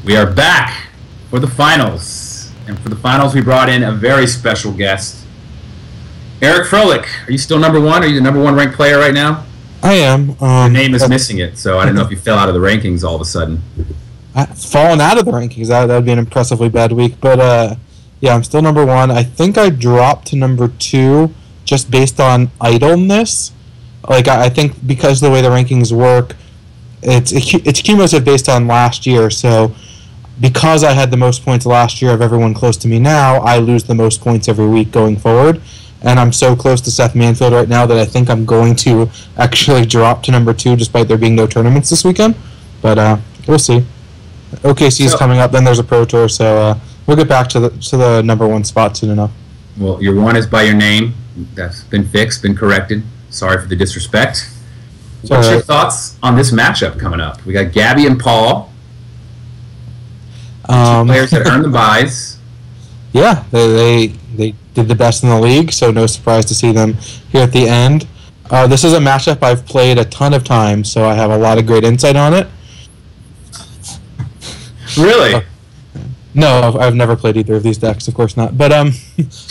We are back for the finals. And for the finals, we brought in a very special guest. Eric Froelich, are you still number one? Are you the number one ranked player right now? I am. Your name is missing it, so I don't know if you fell out of the rankings all of a sudden. Fallen out of the rankings, that would be an impressively bad week. But, yeah, I'm still number one. I think I dropped to number two just based on idleness. Like, I think because of the way the rankings work, it's cumulative based on last year, so because I had the most points last year of everyone close to me now, I lose the most points every week going forward. And I'm so close to Seth Manfield right now that I think I'm going to actually drop to number two despite there being no tournaments this weekend. But we'll see. OKC is coming up, then there's a Pro Tour, so we'll get back to the number one spot soon enough. Well, your one is by your name. That's been fixed, been corrected. Sorry for the disrespect. What's your thoughts on this matchup coming up? We got Gaby and Paul. Two players that earned the buys. Yeah, they did the best in the league, so no surprise to see them here at the end. This is a matchup I've played a ton of times, so I have a lot of great insight on it. Really? No, I've never played either of these decks, of course not. But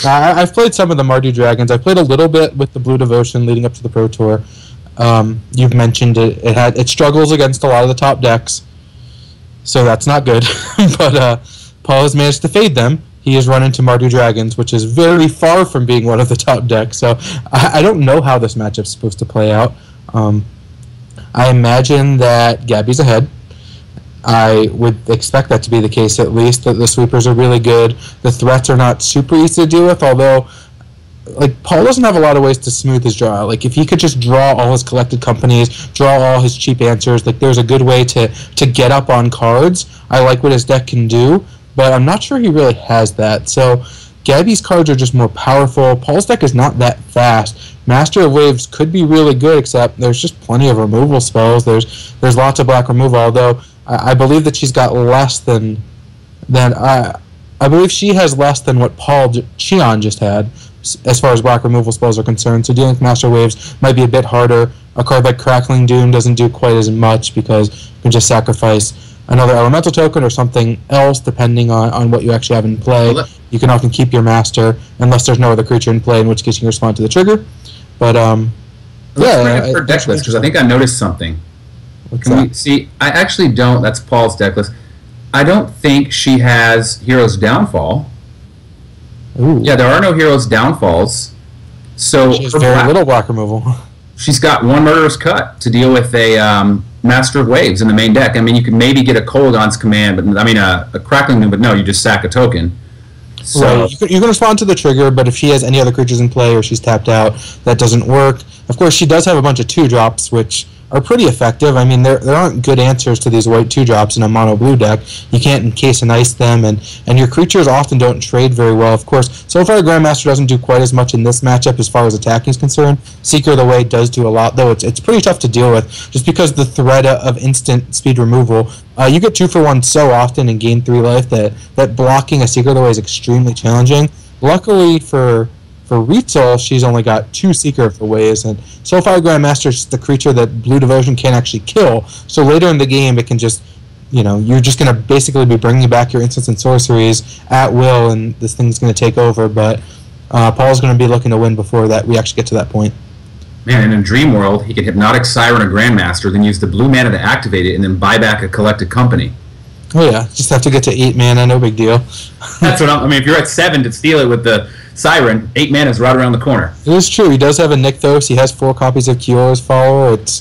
I've played some of the Mardu Dragons. I played a little bit with the Blue Devotion leading up to the Pro Tour. You've mentioned it. It struggles against a lot of the top decks, so that's not good. But Paul has managed to fade them. He has run into Mardu Dragons, which is very far from being one of the top decks. So I don't know how this matchup's supposed to play out. I imagine that Gaby's ahead. I would expect that to be the case, at least, that the sweepers are really good. The threats are not super easy to deal with, although like Paul doesn't have a lot of ways to smooth his draw. Like if he could just draw all his collected companies, draw all his cheap answers, like there's a good way to get up on cards. I like what his deck can do, but I'm not sure he really has that. So Gaby's cards are just more powerful. Paul's deck is not that fast. Master of Waves could be really good, except there's just plenty of removal spells. There's lots of black removal, although I believe that she's got less than I believe she has less than what Cheon just had as far as black removal spells are concerned. So dealing with Master Waves might be a bit harder. A card like Crackling Doom doesn't do quite as much because you can just sacrifice another elemental token or something else depending on what you actually have in play. You can often keep your Master unless there's no other creature in play, in which case you can respond to the trigger. But let's bring up her deck list because I think I noticed something. See, I actually don't. That's Paul's deck list. I don't think she has Hero's Downfall. Ooh. Yeah, there are no Hero's Downfalls. So she has very little black removal. She's got one Murderous Cut to deal with a Master of Waves in the main deck. I mean, you could maybe get a Kolaghan's Command, but I mean a Crackling Doom, but no, you just sack a token. So right. You can respond to the trigger, but if she has any other creatures in play or she's tapped out, that doesn't work. Of course, she does have a bunch of 2-drops, which are pretty effective. I mean, there aren't good answers to these white 2-drops in a mono-blue deck. You can't encase and ice them, and your creatures often don't trade very well. Of course, Soulfire Grandmaster doesn't do quite as much in this matchup as far as attacking is concerned. Seeker of the Way does do a lot, though. It's pretty tough to deal with, just because the threat of instant speed removal. You get 2-for-1 so often and gain 3 life that blocking a Seeker of the Way is extremely challenging. Luckily for Rietzl, she's only got 2 Seeker of the Ways, and Soulfire Grandmaster is the creature that Blue Devotion can't actually kill, so later in the game it can just, you're just going to basically be bringing back your instants and sorceries at will, and this thing's going to take over, but Paul's going to be looking to win before that we actually get to that point. Man, in a Dream World, he could Hypnotic Siren a Grandmaster, then use the blue mana to activate it, and then buy back a Collected Company. Oh yeah, just have to get to 8 mana, no big deal. That's what I mean, if you're at 7 to steal it with the Siren, 8 mana is right around the corner. It is true. He does have a Nykthos. He has 4 copies of Kiora's Follower. It's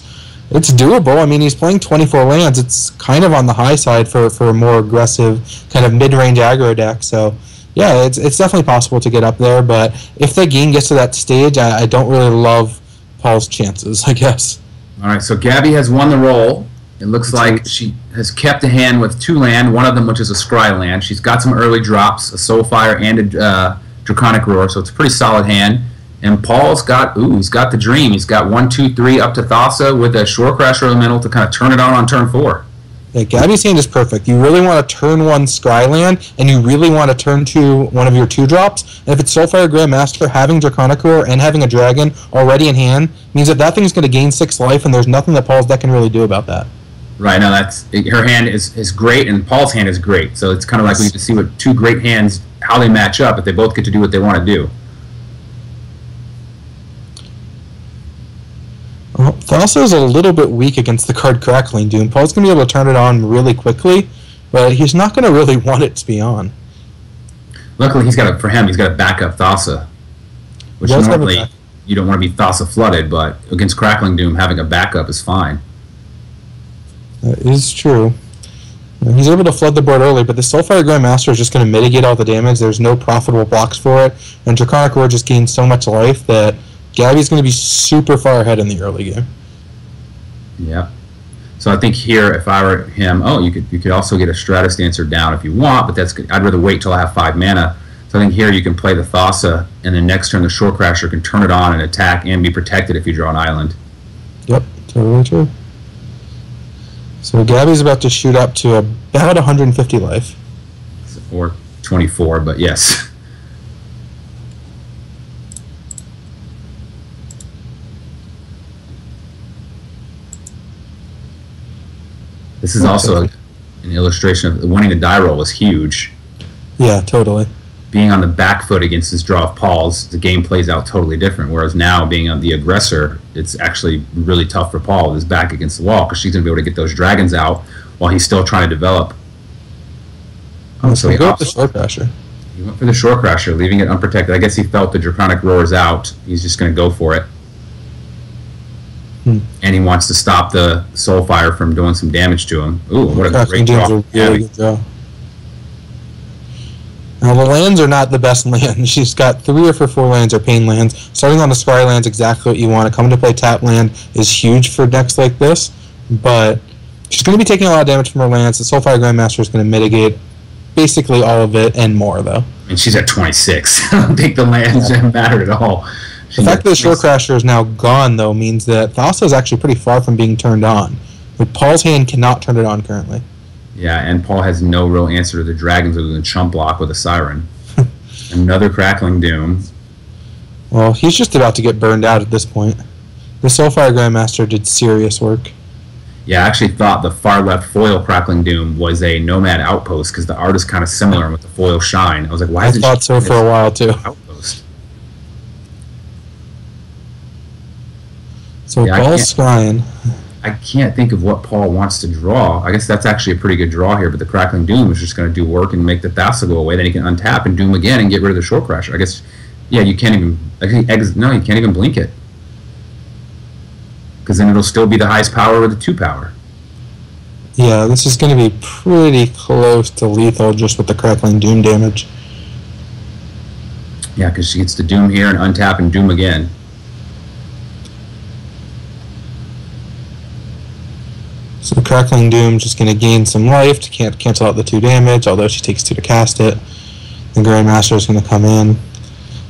doable. I mean, he's playing 24 lands. It's kind of on the high side for a more aggressive kind of mid-range aggro deck. So, yeah, it's definitely possible to get up there. But if the game gets to that stage, I don't really love Paul's chances, I guess. All right, so Gaby has won the roll. It looks like she has kept a hand with 2 land, one of them which is a Scry land. She's got some early drops, a Soulfire and a Draconic Roar, so it's a pretty solid hand. And Paul's got, he's got the Dream. He's got 1, 2, 3 up to Thassa with a Shore Crasher Elemental to kind of turn it on turn 4. Yeah, Gaby's hand is perfect. You really want to turn 1 Scry land, and you really want to turn 2 one of your 2-drops. And if it's Soulfire Grandmaster, having Draconic Roar and having a Dragon already in hand means that thing's going to gain 6 life, and there's nothing that Paul's deck can really do about that. Right, now her hand is great, and Paul's hand is great. So it's kind of like we get to see what two great hands, how they match up, if they both get to do what they want to do. Well, Thassa is a little bit weak against the card Crackling Doom. Paul's going to be able to turn it on really quickly, but he's not going to really want it to be on. Luckily, he's got a backup Thassa, which normally you don't want to be Thassa flooded, but against Crackling Doom, having a backup is fine. That is true. He's able to flood the board early, but the Soulfire Grandmaster is just going to mitigate all the damage. There's no profitable blocks for it, and Draconic Roar just gains so much life that Gaby's going to be super far ahead in the early game. Yeah. So I think here, if I were him, you could also get a Stratus Dancer down if you want, but I'd rather wait till I have 5 mana. So I think here you can play the Thassa, and then next turn the Shore Crasher can turn it on and attack and be protected if you draw an island. Yep, totally true. So Gaby's about to shoot up to about 150 life. Or 24, but yes. This is also an illustration of winning the die roll is huge. Yeah, totally. Being on the back foot against this draw of Paul's, the game plays out totally different. Whereas now, being on the aggressor, it's actually really tough for Paul with his back against the wall because she's going to be able to get those dragons out while he's still trying to develop. So he got the Shore Crasher. He went for the Shore Crasher, leaving it unprotected. I guess he felt the Draconic Roar is out. He's just going to go for it. And he wants to stop the Soulfire from doing some damage to him. Ooh, what a great draw. A really good draw. Now, the lands are not the best lands. She's got 3 of her 4 lands are pain lands. Starting on the Scry land's exactly what you want. Coming to play tap land is huge for decks like this, but she's going to be taking a lot of damage from her lands. The Soulfire Grandmaster is going to mitigate basically all of it and more, though. And she's at 26. I don't think the lands matter at all. The fact that the Shore Crasher is now gone, though, means that Thassa is actually pretty far from being turned on. But Paul's hand cannot turn it on currently. Yeah, and Paul has no real answer to the dragons other than Chump Block with a Siren. Another Crackling Doom. Well, he's just about to get burned out at this point. The Soulfire Grandmaster did serious work. Yeah, I actually thought the far left foil Crackling Doom was a Nomad Outpost because the art is kind of similar with the foil shine. I was like, why is it? I thought so for a while, too. Outpost? So Paul's scrying. I can't think of what Paul wants to draw. I guess that's actually a pretty good draw here, but the Crackling Doom is just going to do work and make the Thassa go away. Then he can untap and Doom again and get rid of the Shore Crasher. I guess, yeah, you can't even... No, you can't even blink it. Because then it'll still be the highest power with the 2 power. Yeah, this is going to be pretty close to lethal just with the Crackling Doom damage. Yeah, because she gets to Doom here and untap and Doom again. So the Crackling Doom just going to gain some life to cancel out the 2 damage, although she takes 2 to cast it. The Grandmaster is going to come in.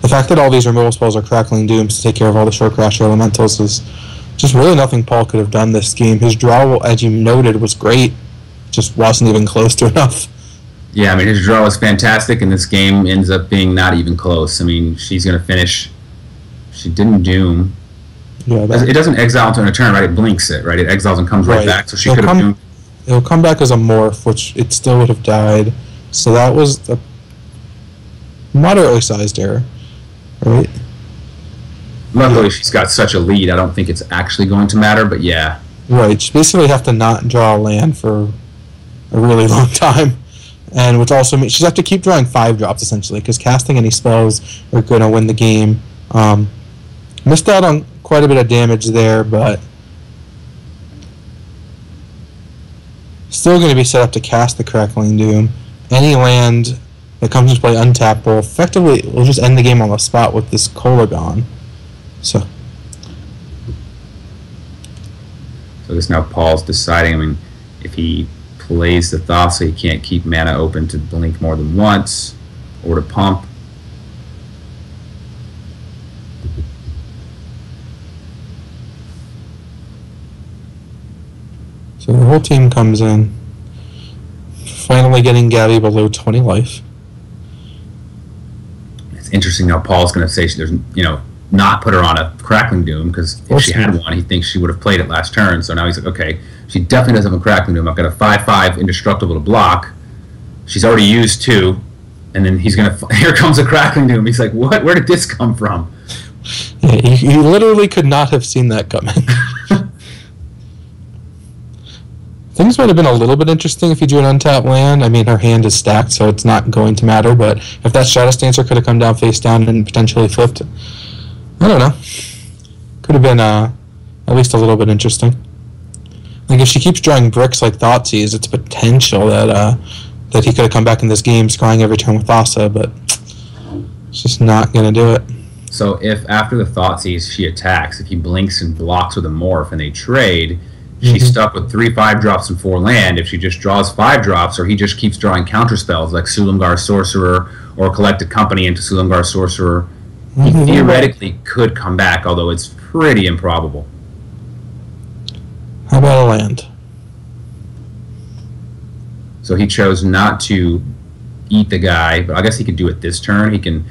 The fact that all these removal spells are Crackling Dooms to take care of all the Shore Crasher elementals is just really nothing Paul could have done this game. His draw, as you noted, was great. Just wasn't even close to enough. Yeah, I mean, his draw was fantastic, and this game ends up being not even close. I mean, she's going to finish. She didn't Doom. Yeah, it doesn't exile into a turn, right? It blinks it, right? It exiles and comes right back, so she could have doomed. It'll come back as a morph, which it still would have died. So that was a moderately sized error, right? Luckily, she's got such a lead, I don't think it's actually going to matter, but yeah. Right, she basically have to not draw a land for a really long time. And which also means she's have to keep drawing 5 drops, essentially, because casting any spells are going to win the game. Missed out on quite a bit of damage there, but still going to be set up to cast the Crackling Doom. Any land that comes into play untapped will effectively will just end the game on the spot with this Kolagon. So this now Paul's deciding. I mean, if he plays the Thassa, he can't keep mana open to blink more than once or to pump. So the whole team comes in, finally getting Gaby below 20 life. It's interesting how Paul's going to say there's, not put her on a Crackling Doom, because if she had one, he thinks she would have played it last turn. So now he's like, okay, she definitely doesn't have a Crackling Doom. I've got a 5/5 indestructible to block. She's already used 2, and then he's gonna. Here comes a Crackling Doom. He's like, what? Where did this come from? Yeah, he literally could not have seen that coming. Things might have been a little bit interesting if you drew an untapped land. I mean, her hand is stacked, so it's not going to matter. But if that Stratus Dancer could have come down face down and potentially flipped, I don't know. Could have been at least a little bit interesting. Like if she keeps drawing bricks like Thoughtseize, it's potential that he could have come back in this game scrying every turn with Thassa, but it's just not going to do it. So if after the Thoughtseize she attacks, if he blinks and blocks with a Morph and they trade, she's stuck with 3 5-drops and 4 land. If she just draws 5-drops, or he just keeps drawing counter spells like Sulamgar Sorcerer or Collected Company into Sulamgar Sorcerer, he theoretically could come back, although it's pretty improbable. How about a land? So he chose not to eat the guy, but I guess he could do it this turn. He can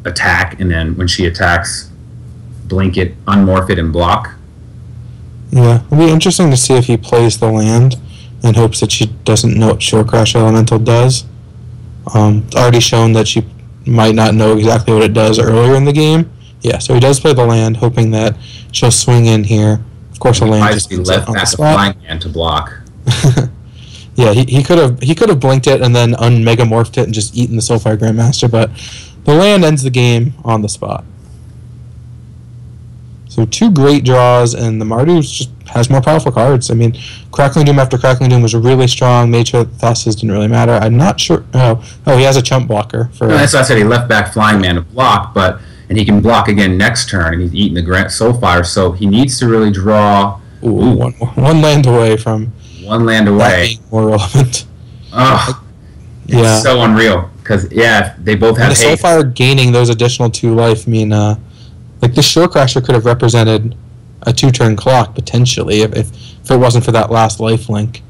attack, and then when she attacks, blink it, unmorph it, and block. Yeah, it'll be interesting to see if he plays the land in hopes that she doesn't know what Shore Crash Elemental does. It's already shown that she might not know exactly what it does earlier in the game. Yeah, so he does play the land, hoping that she'll swing in here. Of course, the land just left back the flying hand to block. Yeah, he could have blinked it and then unmegamorphed it and just eaten the Soulfire Grandmaster, but the land ends the game on the spot. So 2 great draws, and the Mardu just has more powerful cards. I mean, Crackling Doom after Crackling Doom was really strong. Made sure that Thassa's didn't really matter. I'm not sure. Oh, he has a chump blocker. That's why I said he left back Flying Man to block, and he can block again next turn, and he's eating the Soulfire, so he needs to really draw. One land away from. One land away. That being more relevant. Oh, it's so unreal. Because, they both have haste. The Soulfire gaining those additional 2 life mean, like, this Shore Crasher could have represented a 2-turn clock, potentially, if it wasn't for that last life link.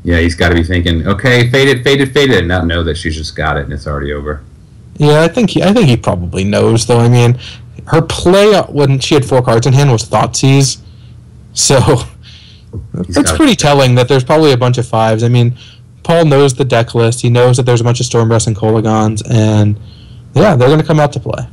Yeah, he's got to be thinking, okay, faded, and not know that she's just got it and it's already over. Yeah, I think he probably knows, though. I mean, her play when she had 4 cards in hand was Thoughtseize, so it's pretty telling that there's probably a bunch of 5s. I mean, Paul knows the deck list. He knows that there's a bunch of Stormbreaths and Kolagons, and yeah, they're going to come out to play.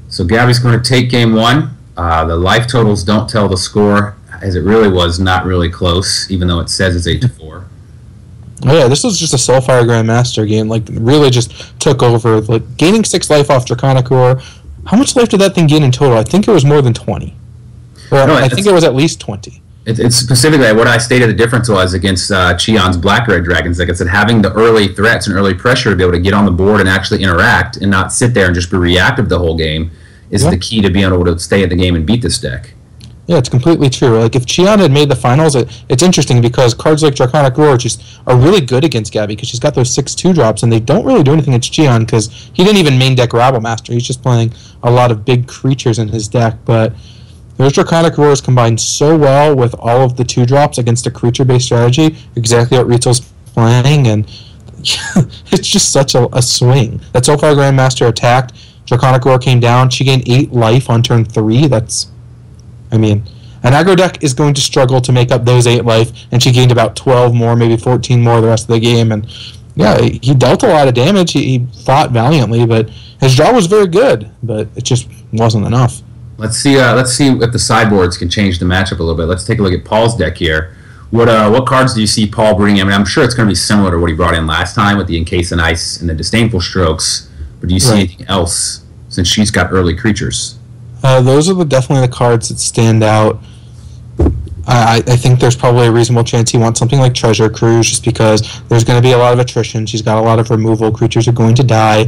So Gaby's going to take game 1. The life totals don't tell the score, as it really was not really close, even though it says it's 8-4. Oh yeah, this was just a Soulfire Grandmaster game. Like, really just took over. Like, gaining 6 life off Draconic Roar. How much life did that thing gain in total? I think it was more than 20. I think it was at least 20. It's specifically what I stated the difference was against Cheon's Black Red Dragons. Like I said, having the early threats and early pressure to be able to get on the board and actually interact and not sit there and just be reactive the whole game is the key to being able to stay at the game and beat this deck. Yeah, it's completely true. Like, if Cheon had made the finals, it's interesting because cards like Draconic Roar just are really good against Gaby because she's got those 6/2 drops, and they don't really do anything against Cheon because he didn't even main deck Rabblemaster. He's just playing a lot of big creatures in his deck, but those Draconic Roars combined so well with all of the 2 drops against a creature-based strategy, exactly what Rietzl's playing, and it's just such a swing. That Soulfire Grandmaster attacked, Draconic Roar came down, she gained 8 life on turn 3, I mean, an aggro deck is going to struggle to make up those 8 life, and she gained about 12 more, maybe 14 more the rest of the game, and yeah, he dealt a lot of damage, he fought valiantly, but his draw was very good, but it just wasn't enough. Let's see if the sideboards can change the matchup a little bit. Let's take a look at Paul's deck here. What cards do you see Paul bringing in? I mean, I'm sure it's going to be similar to what he brought in last time with the Encase and Ice and the Disdainful Strokes, but do you see anything else since she's got early creatures? Those are definitely the cards that stand out. I think there's probably a reasonable chance he wants something like Treasure Cruise just because there's going to be a lot of attrition. She's got a lot of removal. Creatures are going to die.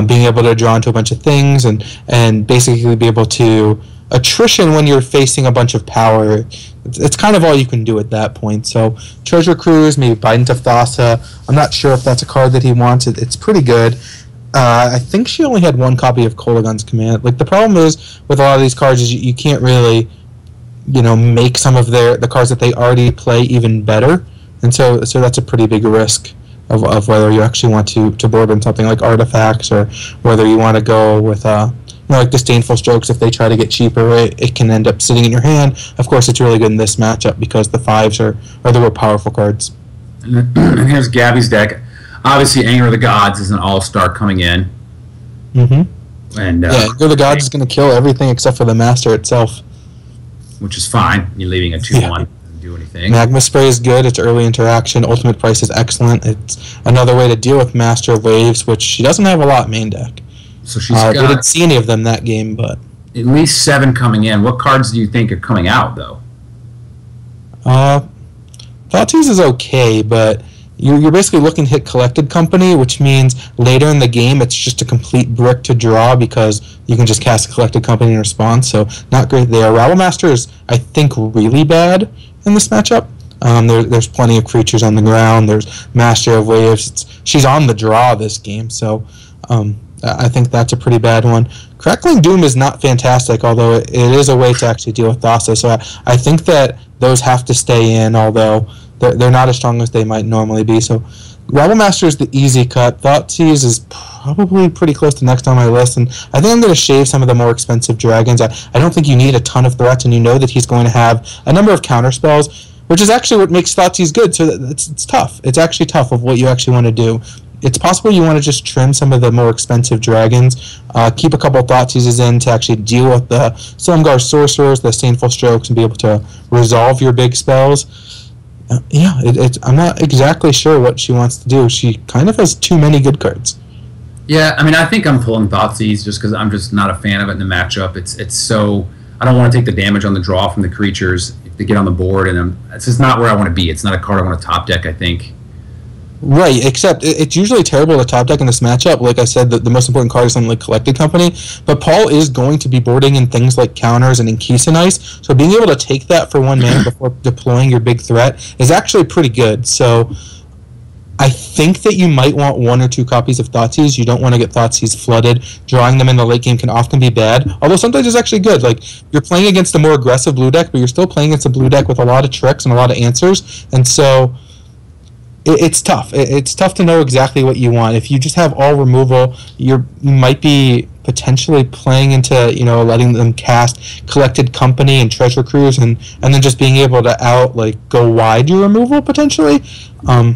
Being able to draw into a bunch of things and basically be able to attrition when you're facing a bunch of power, it's kind of all you can do at that point. So Treasure Cruise, maybe Bident of Thassa. I'm not sure if that's a card that he wants. It's pretty good. I think she only had 1 copy of Kolaghan's Command. Like, the problem is with a lot of these cards is you can't really make some of the cards that they already play even better. And so that's a pretty big risk of whether you actually want to board in something like Artifacts, or whether you want to go with like Disdainful Strokes. If they try to get cheaper, it can end up sitting in your hand. Of course, it's really good in this matchup because the 5s are the real powerful cards. And here's Gaby's deck. Obviously, Anger of the Gods is an all-star coming in. Mm-hmm. And Anger of the Gods is going to kill everything except for the Master itself. Which is fine. You're leaving a 2-1. Doesn't do anything. Magma Spray is good. It's early interaction. Ultimate Price is excellent. It's another way to deal with Master of Waves, which she doesn't have a lot main deck. So she's got... We didn't see any of them that game, but... At least 7 coming in. What cards do you think are coming out, though? Thoughtseize is okay, but you're basically looking to hit Collected Company, which means later in the game it's just a complete brick to draw because you can just cast a Collected Company in response, so not great there. Rabble Master is, I think, really bad in this matchup. There's plenty of creatures on the ground. There's Master of Waves. She's on the draw this game, so I think that's a pretty bad one. Crackling Doom is not fantastic, although it is a way to actually deal with Thassa, so I think that those have to stay in, although they're not as strong as they might normally be. So Rabble Master is the easy cut. Thoughtseize is probably pretty close to next on my list, and I think I'm going to shave some of the more expensive dragons. I don't think you need a ton of threats, and you know that he's going to have a number of counter spells, which is actually what makes Thoughtseize good. So it's tough. It's actually tough of what you actually want to do. It's possible you want to just trim some of the more expensive dragons, keep a couple Thoughtseizes in to actually deal with the Silumgar Sorcerers, the Disdainful Strokes, and be able to resolve your big spells. I'm not exactly sure what she wants to do. She kind of has too many good cards. Yeah, I mean, I think I'm pulling Thoughtseize just because I'm just not a fan of it in the matchup. It's so... I don't want to take the damage on the draw from the creatures if they get on the board, and it's just not where I want to be. It's not a card I want to top deck, I think. Right, except it's usually terrible to top deck in this matchup. Like I said, the most important card is something like Collected Company, but Paul is going to be boarding in things like counters and Encase and Ice, so being able to take that for 1 mana before deploying your big threat is actually pretty good. So I think that you might want 1 or 2 copies of Thoughtseize. You don't want to get Thoughtseize flooded. Drawing them in the late game can often be bad, although sometimes it's actually good. Like, you're playing against a more aggressive blue deck, but you're still playing against a blue deck with a lot of tricks and a lot of answers, and so... It's tough. It's tough to know exactly what you want. If you just have all removal, you might be potentially playing into, letting them cast Collected Company and Treasure Cruise, and then just being able to go wide your removal potentially.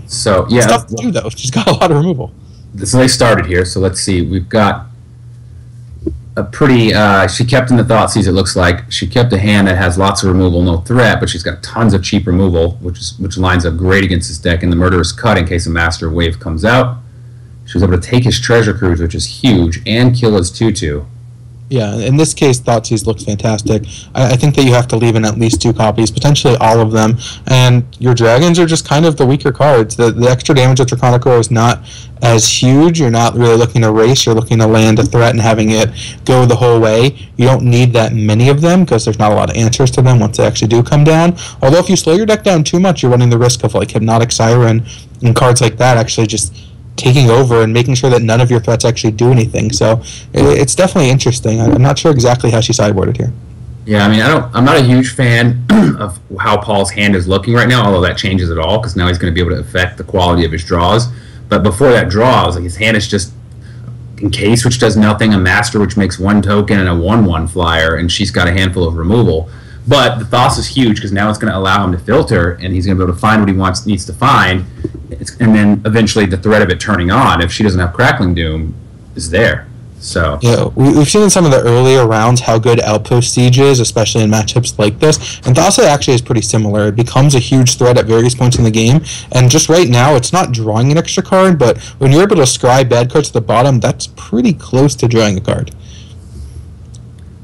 So yeah, it's tough to do though. She's got a lot of removal. So they started here. So let's see. We've got a pretty... she kept in the Thoughtseize, it looks like. She kept a hand that has lots of removal, no threat, but she's got tons of cheap removal, which lines up great against this deck. And the Murderous Cut in case a Master Wave comes out. She was able to take his Treasure Cruise, which is huge, and kill his 2/2. Yeah, in this case, Thoughtseize looks fantastic. I think that you have to leave in at least 2 copies, potentially all of them, and your dragons are just kind of the weaker cards. The extra damage with Draconic Roar is not as huge. You're not really looking to race. You're looking to land a threat and having it go the whole way. You don't need that many of them because there's not a lot of answers to them once they actually do come down. Although if you slow your deck down too much, you're running the risk of Hypnotic Siren and cards like that actually just taking over and making sure that none of your threats actually do anything. So it's definitely interesting. I'm not sure exactly how she sideboarded here. Yeah, I mean, I'm not a huge fan of how Paul's hand is looking right now, although that changes it all because now he's going to be able to affect the quality of his draws. But before that draw, I was like, his hand is just Encase, which does nothing, a Master, which makes 1 token, and a 1/1 flyer, and she's got a handful of removal. But the Thos is huge because now it's going to allow him to filter, and he's going to be able to find what he needs to find, and then eventually the threat of it turning on, if she doesn't have Crackling Doom, is there. So yeah, we've seen in some of the earlier rounds how good Outpost Siege is, especially in matchups like this. And Thassa actually is pretty similar. It becomes a huge threat at various points in the game. And just right now, it's not drawing an extra card, but when you're able to scry bad cards at the bottom, that's pretty close to drawing a card.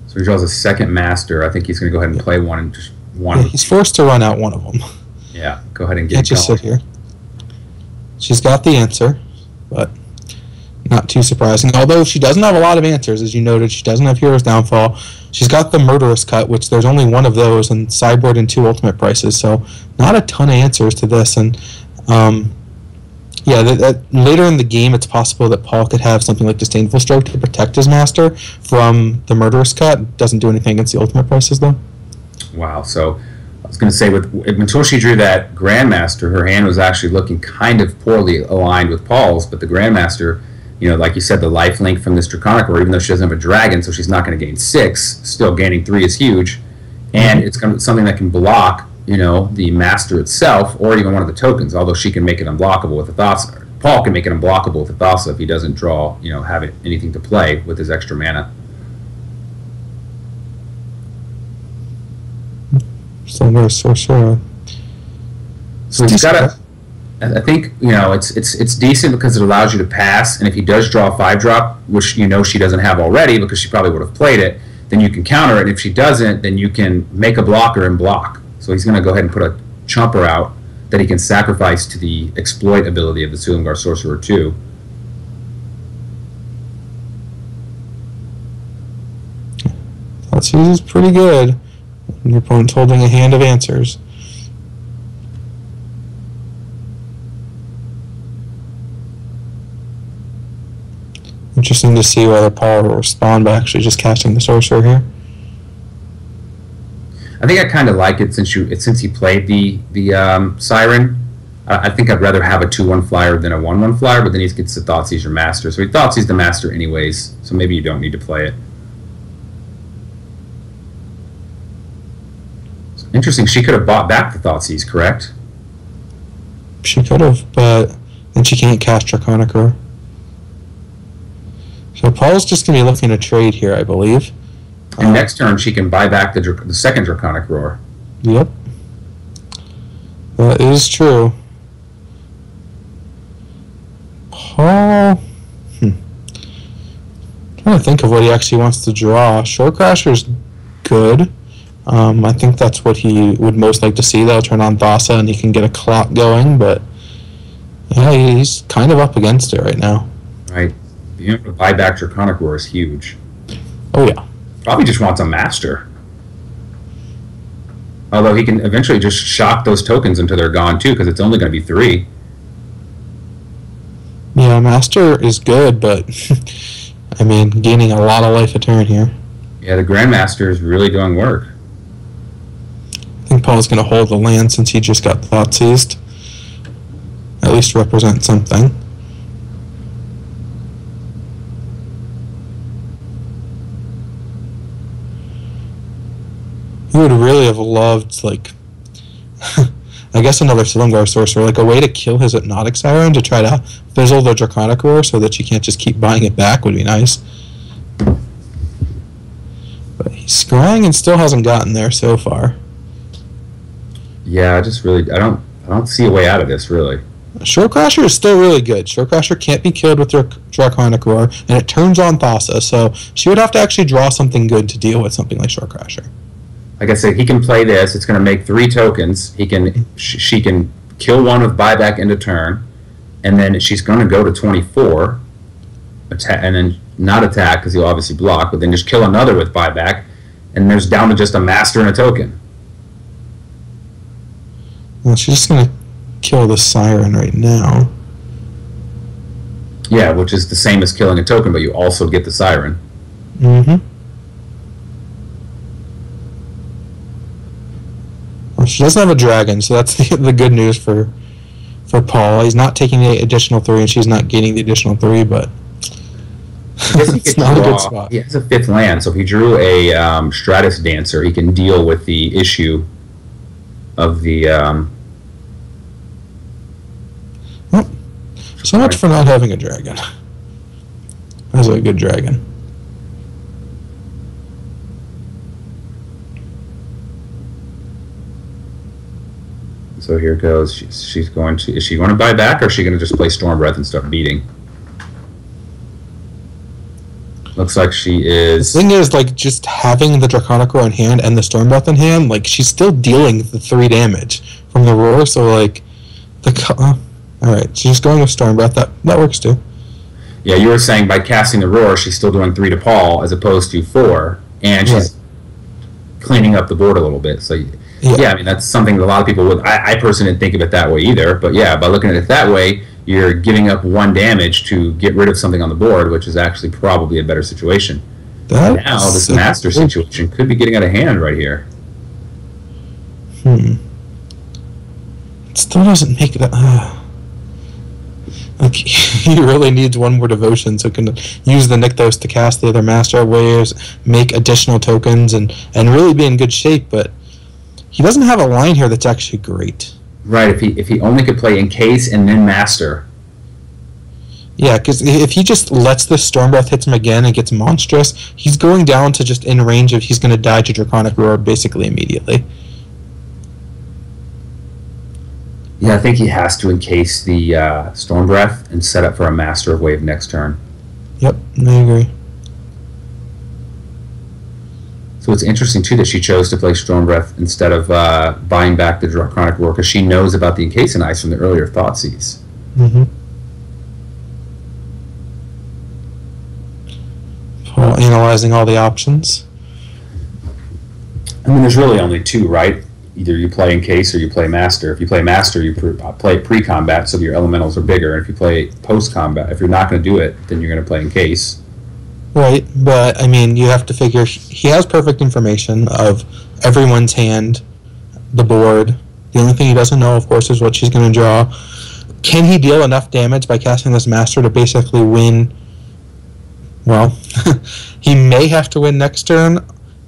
So he draws a second Master. I think he's going to go ahead and play one and just one. Yeah, he's forced to run out one of them. Yeah, go ahead and get Can't just sit here. She's got the answer, but not too surprising. Although she doesn't have a lot of answers, as you noted. She doesn't have Hero's Downfall. She's got the Murderous Cut, which there's only one of those, and Sideboard and 2 Ultimate Prices, so not a ton of answers to this. And yeah, later in the game, it's possible that Paul could have something like Disdainful Stroke to protect his Master from the Murderous Cut. Doesn't do anything against the Ultimate Prices, though. Wow. So I was going to say, until she drew that Grandmaster, her hand was actually looking kind of poorly aligned with Paul's. But the Grandmaster, like you said, the life link from this Draconic Roar, even though she doesn't have a dragon, so she's not going to gain 6. Still, gaining 3 is huge, and it's going to be something that can block, the Master itself, or even one of the tokens. Although she can make it unblockable with the Thassa. Paul can make it unblockable with the Thassa if he doesn't draw, have anything to play with his extra mana. Silver Sorcerer. So he's got I think it's decent because it allows you to pass, and if he does draw a 5-drop, which she doesn't have already because she probably would have played it, then you can counter it. And if she doesn't, then you can make a blocker and block. So he's going to go ahead and put a chumper out that he can sacrifice to the exploit ability of the Silumgar Sorcerer 2. That's is pretty good. Your opponent's holding a hand of answers. Interesting to see whether Paul will respond by actually just casting the Sorcerer here. I think I kind of like it since he played the Siren. I think I'd rather have a 2/1 flyer than a 1/1 flyer, but then he gets the Thoughtseize your Master. So he Thoughtseize the Master anyways, so maybe you don't need to play it. Interesting. She could have bought back the Thoughtseize, correct? She could have, but then she can't cast Draconic Roar. So Paul's just going to be looking to trade here, I believe. And next turn, she can buy back the second Draconic Roar. Yep. That is true. Paul... trying to think of what he actually wants to draw. Shore Crasher's good. I think that's what he would most like to see. That'll turn on Thassa and he can get a clock going, but yeah, he's kind of up against it right now. Right. Being able to buy back Draconic Roar is huge. Oh, yeah. Probably just wants a Master. Although he can eventually just shock those tokens until they're gone too, because it's only going to be 3. Yeah, Master is good, but I mean, gaining a lot of life a turn here. Yeah, the Grandmaster is really doing work. I think Paul's going to hold the land since he just got Thoughtseized. At least represent something. He would really have loved, like, I guess another Silumgar Sorcerer, like a way to kill his Hypnotic Siren to try to fizzle the Draconic Roar so that you can't just keep buying it back would be nice. But he's scrying and still hasn't gotten there so far. Yeah, I don't see a way out of this, really. Shore Crasher is still really good. Shore Crasher can't be killed with Draconic Roar, and it turns on Thassa, so she would have to actually draw something good to deal with something like Shore Crasher. Like I said, he can play this. It's going to make 3 tokens. She can kill one with buyback into turn, and then she's going to go to 24, attack, and then not attack because he'll obviously block, but then just kill another with buyback, and there's down to just a Master and a token. Well, she's just going to kill the Siren right now. Yeah, which is the same as killing a token, but you also get the Siren. Mm-hmm. Well, she doesn't have a dragon, so that's the good news for Paul. He's not taking the additional 3, and she's not gaining the additional 3, but it's not a good spot. He has a 5th land, so if he drew a Stratus Dancer, he can deal with the issue of the... Well, so much for not having a dragon. That's a good dragon. So here goes. She's going to. Is she going to buy back, or is she going to just play Storm Breath and start beating? Looks like she is. The thing is, like, just having the Draconic Roar in hand and the Storm Breath in hand, like, she's still dealing the 3 damage from the roar. So, like, all right, she's just going with Storm Breath. That works too. Yeah, you were saying by casting the roar, she's still doing 3 to Paul as opposed to 4, and she's cleaning up the board a little bit. So. Yeah, I mean, that's something that a lot of people would... I personally didn't think of it that way either, but yeah, by looking at it that way, you're giving up 1 damage to get rid of something on the board, which is actually probably a better situation. Now, this Master situation could be getting out of hand right here. It still doesn't make that. Like, he really needs one more devotion so he can use the Nykthos to cast the other Master Waves, make additional tokens, and really be in good shape. But he doesn't have a line here that's actually great. Right. If he only could play Encase and then Master. Yeah, because if he just lets the Storm Breath hits him again and gets monstrous, he's going down to just in range of he's going to die to Draconic Roar basically immediately. Yeah, I think he has to encase the Storm Breath and set up for a Master of Wave next turn. Yep, I agree. So it's interesting, too, that she chose to play Storm Breath instead of buying back the Draconic Roar, because she knows about the Encase and Ice from the earlier Thoughtseize. Mm-hmm. Paul analyzing all the options. I mean, there's really only two, right? Either you play Encase or you play Master. If you play Master, you play pre-combat, so your elementals are bigger. If you play post-combat, if you're not going to do it, then you're going to play Encase. Right, but, I mean, you have to figure he has perfect information of everyone's hand, the board. The only thing he doesn't know, of course, is what she's going to draw. Can he deal enough damage by casting this Master to basically win? Well, he may have to win next turn.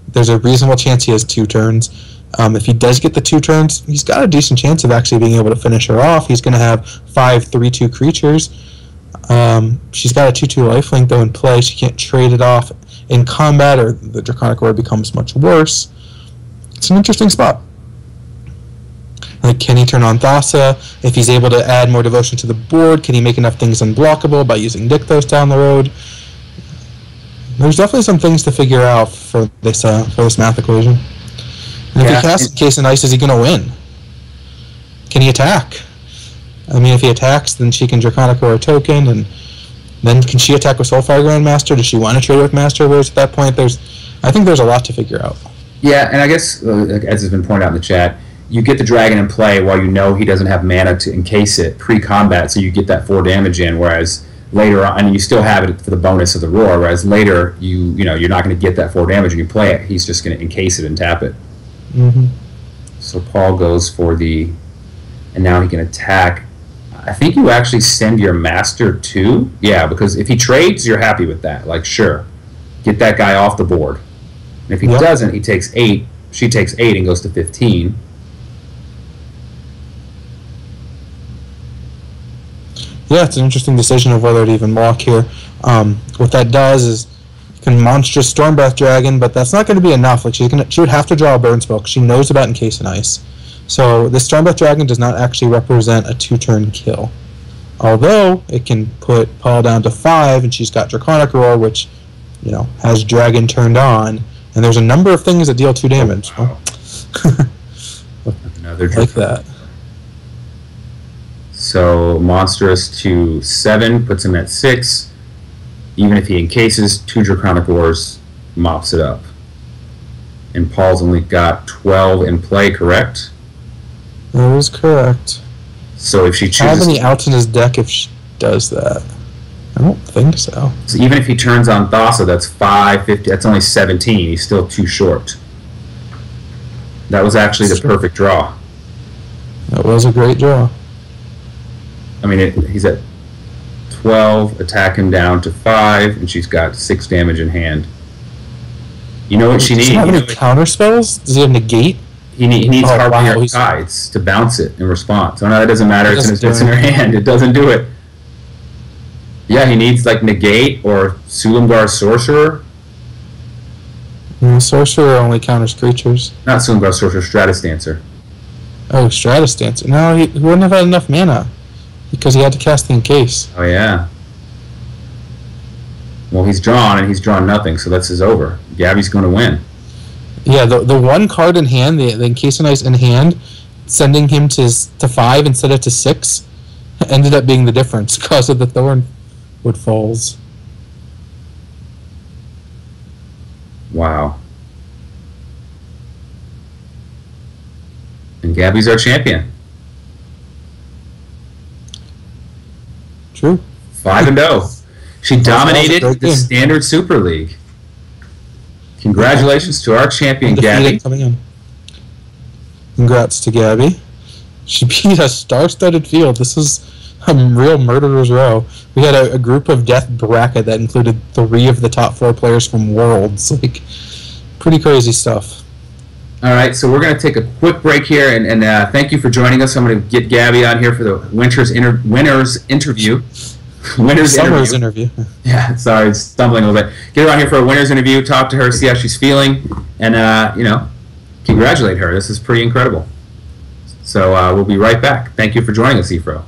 There's a reasonable chance he has 2 turns. If he does get the 2 turns, he's got a decent chance of actually being able to finish her off. He's going to have 5 3/2 creatures. She's got a 2/2 lifelink, though, in play. She can't trade it off in combat, or the Draconic Roar becomes much worse. It's an interesting spot. Like, can he turn on Thassa? If he's able to add more devotion to the board, can he make enough things unblockable by using Nykthos down the road? There's definitely some things to figure out for this math equation. And if he casts Encase and Ice, is he going to win? Can he attack? I mean, if he attacks, then she can Draconic Roar a token, and then can she attack with Soulfire Grandmaster? Does she want to trade with Master Waves at that point? I think there's a lot to figure out. Yeah, and I guess, as has been pointed out in the chat, you get the dragon in play while you know he doesn't have mana to encase it pre-combat, so you get that 4 damage in, whereas later on, and you still have it for the bonus of the roar, whereas later, you're not going to get that 4 damage and you play it. He's just going to encase it and tap it. Mm-hmm. So Paul goes for and now he can attack. I think you actually send your Master too. Yeah, because if he trades, you're happy with that. Like, sure, get that guy off the board. And if he doesn't, he takes 8. She takes 8 and goes to 15. Yeah, it's an interesting decision of whether to even block here. What that does is you can monstrous Storm Breath Dragon, but that's not going to be enough. Like, she would have to draw a burn spell because she knows about Encase and Ice. So this Storm Breath Dragon does not actually represent a 2-turn kill. Although it can put Paul down to 5, and she's got Draconic Roar, which has Dragon turned on, and there's a number of things that deal 2 damage. Oh, wow. Another like that. So monstrous to 7 puts him at 6. Even if he encases, 2 Draconic Roars mops it up. And Paul's only got 12 in play, correct? That is correct. So if she chooses, how many outs in his deck if she does that? I don't think so. So even if he turns on Thassa, that's 5, 50. That's only 17. He's still too short. That was actually the perfect draw. That was a great draw. I mean, he's at 12, attack him down to 5, and she's got 6 damage in hand. You know what she needs? Does he have any counter spells? Does he have negate? He needs Harpy Tides to bounce it in response. So no, that doesn't matter. It's in her hand. It doesn't do it. Yeah, he needs like negate or Sulamgar Sorcerer. Sorcerer only counters creatures. Not Sulamgar Sorcerer, Stratus Dancer. Oh, Stratus Dancer. No, he wouldn't have had enough mana because he had to cast the Encase. Oh yeah. Well, he's drawn and he's drawn nothing, so this is over. Gaby's going to win. Yeah, the one card in hand, the Encase and Ice in hand, sending him to 5 instead of to 6, ended up being the difference because of the Thornwood Falls. Wow. And Gaby's our champion. True. 5-0. She dominated the Standard Super League. Congratulations to our champion, Gaby. Coming in. Congrats to Gaby. She beat a star-studded field. This is a real murderer's row. We had a group of death bracket that included 3 of the top 4 players from Worlds. Like, pretty crazy stuff. All right, so we're going to take a quick break here, and thank you for joining us. I'm going to get Gaby on here for the winners interview. Summer's interview. Yeah, sorry, stumbling a little bit. Get her on here for a winner's interview, talk to her, see how she's feeling, and, congratulate her. This is pretty incredible. So we'll be right back. Thank you for joining us, Efro.